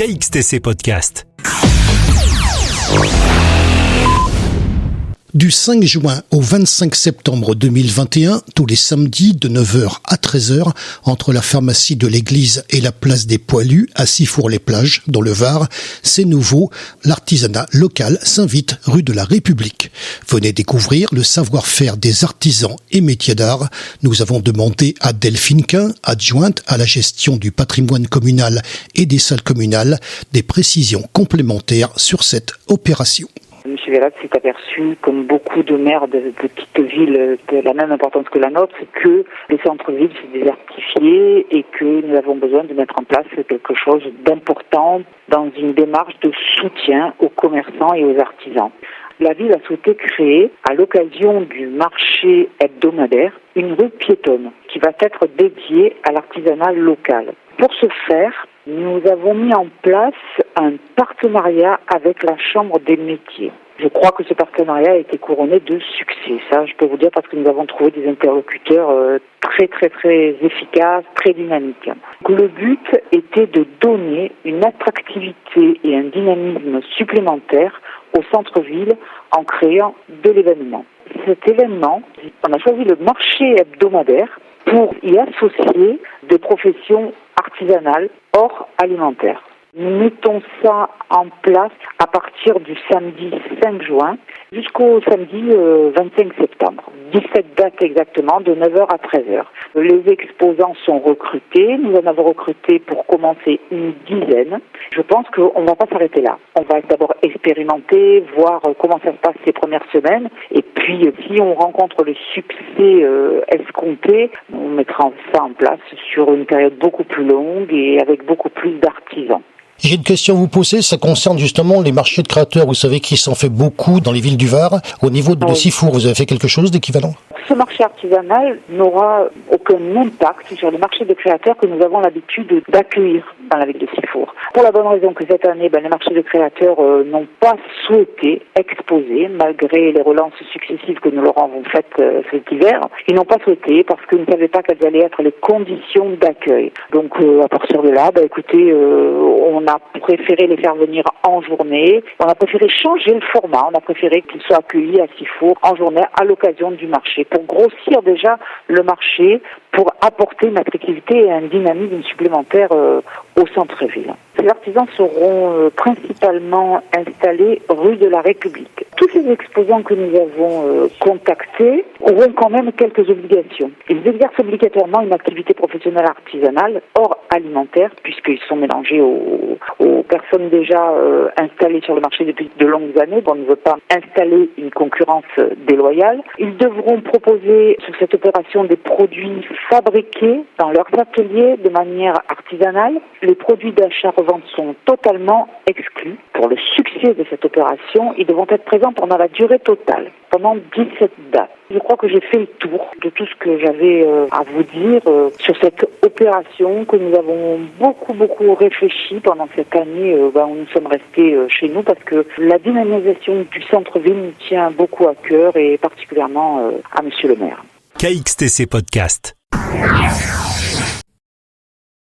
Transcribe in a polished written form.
KXTC Podcast. Du 5 juin au 25 septembre 2021, tous les samedis de 9h à 13h, entre la pharmacie de l'église et la place des Poilus à Sifour-les-Plages, dans le Var, c'est nouveau, l'artisanat local s'invite rue de la République. Venez découvrir le savoir-faire des artisans et métiers d'art. Nous avons demandé à Delphine Quin, adjointe à la gestion du patrimoine communal et des salles communales, des précisions complémentaires sur cette opération. M. Vellat s'est aperçu, comme beaucoup de maires de petites villes de la même importance que la nôtre, que les centres-villes se désertifiaient et que nous avons besoin de mettre en place quelque chose d'important dans une démarche de soutien aux commerçants et aux artisans. La ville a souhaité créer, à l'occasion du marché hebdomadaire, une rue piétonne qui va être dédiée à l'artisanat local. Pour ce faire, nous avons mis en place un partenariat avec la Chambre des métiers. Je crois que ce partenariat a été couronné de succès. Ça, je peux vous dire parce que nous avons trouvé des interlocuteurs très efficaces, très dynamiques. Le but était de donner une attractivité et un dynamisme supplémentaire au centre-ville en créant de l'événement. Cet événement, on a choisi le marché hebdomadaire pour y associer des professions artisanales hors alimentaire. Nous mettons ça en place à partir du samedi 5 juin jusqu'au samedi 25 septembre. 17 dates exactement, de 9h à 13h. Les exposants sont recrutés. Nous en avons recruté pour commencer une dizaine. Je pense qu'on ne va pas s'arrêter là. On va d'abord expérimenter, voir comment ça se passe ces premières semaines. Et puis, si on rencontre le succès escompté, on mettra ça en place sur une période beaucoup plus longue et avec beaucoup plus d'artisans. J'ai une question à vous poser, ça concerne justement les marchés de créateurs. Vous savez qu'il s'en fait beaucoup dans les villes du Var. Au niveau de Sifour, vous avez fait quelque chose d'équivalent ? Ce marché artisanal n'aura aucun impact sur les marchés de créateurs que nous avons l'habitude d'accueillir dans la ville de Sifour. Pour la bonne raison que cette année, les marchés de créateurs n'ont pas souhaité exposer, malgré les relances successives que nous leur avons faites cet hiver. Ils n'ont pas souhaité parce qu'ils ne savaient pas quelles allaient être les conditions d'accueil. Donc à partir de là, écoutez, on a préféré les faire venir en journée. On a préféré changer le format. On a préféré qu'ils soient accueillis à Sifour en journée à l'occasion du marché pour grossir déjà le marché, pour apporter une attractivité et un dynamisme supplémentaire au centre-ville. Ces artisans seront principalement installés rue de la République. Tous ces exposants que nous avons contactés auront quand même quelques obligations. Ils exercent obligatoirement une activité professionnelle artisanale hors alimentaire, puisqu'ils sont mélangés aux personnes déjà installées sur le marché depuis de longues années. On ne veut pas installer une concurrence déloyale. Ils devront proposer sur cette opération des produits fabriqués dans leurs ateliers de manière artisanale. Les produits d'achat-revente sont totalement exclus. Pour le succès de cette opération, ils devront être présents pendant la durée totale, pendant 17 dates. Je crois que j'ai fait le tour de tout ce que j'avais à vous dire sur cette opération que nous avons beaucoup réfléchi pendant cette année où nous sommes restés chez nous parce que la dynamisation du centre-ville nous tient beaucoup à cœur et particulièrement à Monsieur le maire. KXTC Podcast.